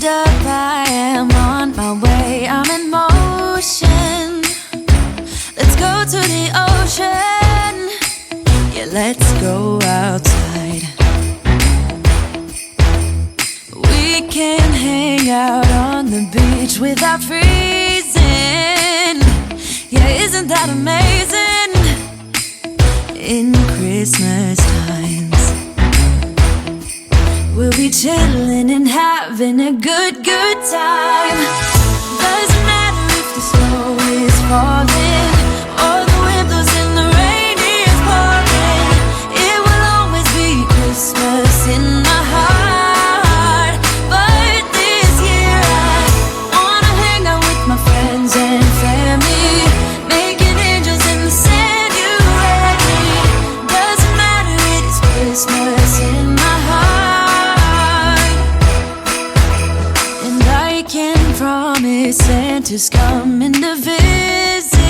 Hold up, I am on my way, I'm in motion. Let's go to the ocean. Yeah, let's go outside. We can hang out on the beach without freezing. Yeah, isn't that amazing? In Christmas times, we'll be chilling and having a good time. Doesn't matter if the snow is falling or the wind blows and the rain is pouring. It will always be Christmas in my heart. But this year I wanna hang out with my friends and family, making angels in the sand, you and me. Doesn't matter, it is Christmas in my heart. And I can promise Santa's coming to visit.